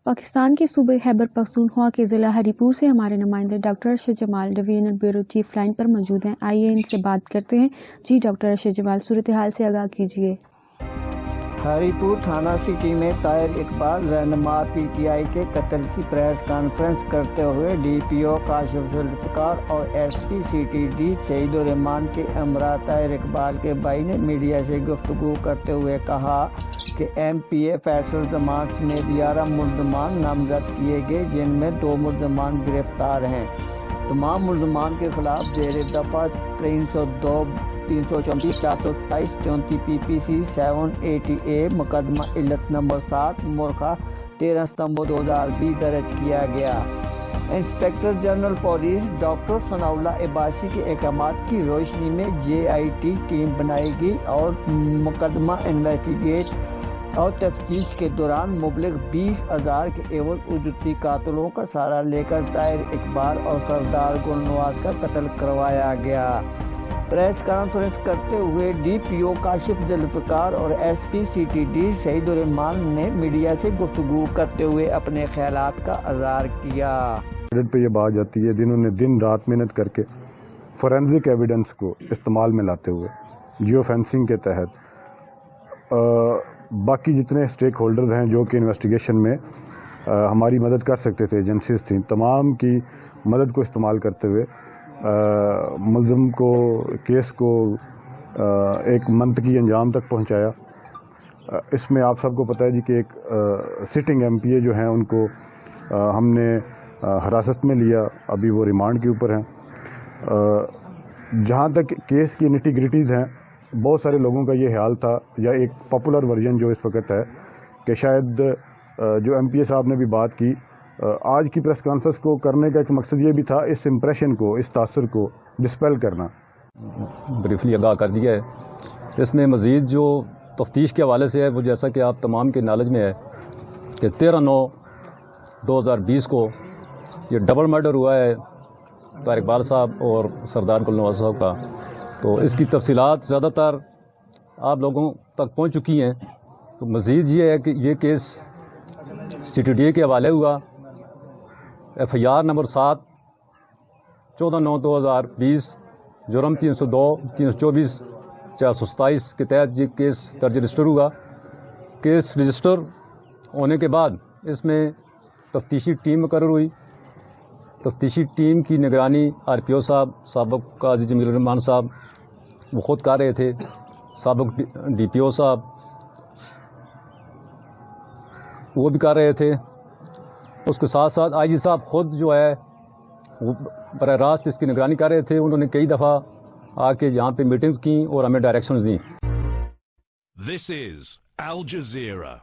پاکستان کے صوبے خیبر پختونخوا کے ضلع ہری پور سے ہمارے نمائندے ڈاکٹر ارشد جمال ڈویژنل بیورو چیف لائن پر موجود ہیں. آئیے ان سے بات کرتے ہیں. جی ڈاکٹر ارشد جمال، صورتحال سے آگاہ کیجیے. ہری پور تھانہ سٹی میں طاہر اقبال رہنما پی ٹی آئی کے قتل کی پریس کانفرنس کرتے ہوئے D P O Kashif Zulfiqar اور S P C T D Saeed Urrahman کے ہمراہ طاہر اقبال کے بھائی نے میڈیا سے گفتگو کرتے ہوئے کہا کہ ایم پی اے فیصل زمان سمیت 11 ملزمان نامزد کیے گئے، جن میں 2 ملزمان گرفتار ہیں. تمام ملزمان کے خلاف زیر دفعہ 302 334 427 34 پی پی سی 780A مقدمہ علت نمبر 7 مرخہ 13 ستمبر 2020 درج کیا گیا. انسپکٹر جنرل پولیس ڈاکٹر ثناء اللہ عباسی کے احکامات کی روشنی میں JIT ٹیم بنائی گئی اور مقدمہ انویسٹیگیٹ اور تفتیش کے دوران مبلغ 20,000 کے عوض اجرتی قاتلوں کا سہارا لے کر طاہر اقبال اور سردار گل نواز کا قتل کروایا گیا. پریس کانفرنس کرتے ہوئے D P O Kashif Zulfiqar اور S P C T D Saeed Urrahman نے میڈیا سے گفتگو کرتے ہوئے اپنے خیالات کا اظہار کیا. پہ یہ بات جاتی ہے جنہوں نے دن رات محنت کر کے فورینزک ایویڈنس کو استعمال میں لاتے ہوئے جیو فینسنگ کے تحت باقی جتنے اسٹیک ہولڈرز ہیں جو کہ انویسٹیگیشن میں ہماری مدد کر سکتے تھے، ایجنسیز تھیں، تمام کی مدد کو استعمال کرتے ہوئے ملزم کو کیس کو ایک منطقی انجام تک پہنچایا. اس میں آپ سب کو پتہ ہے جی کہ ایک سٹنگ ایم پی اے جو ہیں ان کو ہم نے حراست میں لیا، ابھی وہ ریمانڈ کے اوپر ہیں. جہاں تک کیس کی نٹی-گریٹیز ہیں، بہت سارے لوگوں کا یہ خیال تھا یا ایک پاپولر ورژن جو اس وقت ہے کہ شاید جو ایم پی اے صاحب نے بھی بات کی، آج کی پریس کانفرنس کو کرنے کا ایک مقصد یہ بھی تھا اس امپریشن کو، اس تاثر کو ڈسپیل کرنا. بریفلی آگاہ کر دیا ہے. اس میں مزید جو تفتیش کے حوالے سے ہے وہ جیسا کہ آپ تمام کے نالج میں ہے کہ 13/9/2020 کو یہ ڈبل مرڈر ہوا ہے طاہر اقبال صاحب اور سردار گل نواز صاحب کا. تو اس کی تفصیلات زیادہ تر آپ لوگوں تک پہنچ چکی ہیں. تو مزید یہ ہے کہ یہ کیس سی ٹی ڈی کے حوالے ہوا. FIR نمبر 7 14/9/2020 جرم 302 324 427 کے تحت یہ کیس درج رجسٹر ہوا. کیس رجسٹر ہونے کے بعد اس میں تفتیشی ٹیم مقرر ہوئی. تفتیشی ٹیم کی نگرانی RPO صاحب، سابق قاضی جمیل الرحمان صاحب وہ خود کر رہے تھے، سابق DPO صاحب وہ بھی کر رہے تھے. اس کے ساتھ ساتھ IG صاحب خود جو ہے وہ براہ راست اس کی نگرانی کر رہے تھے. انہوں نے کئی دفعہ آ کے یہاں پہ میٹنگز کی اور ہمیں ڈائریکشنز دیں. This is Al Jazeera.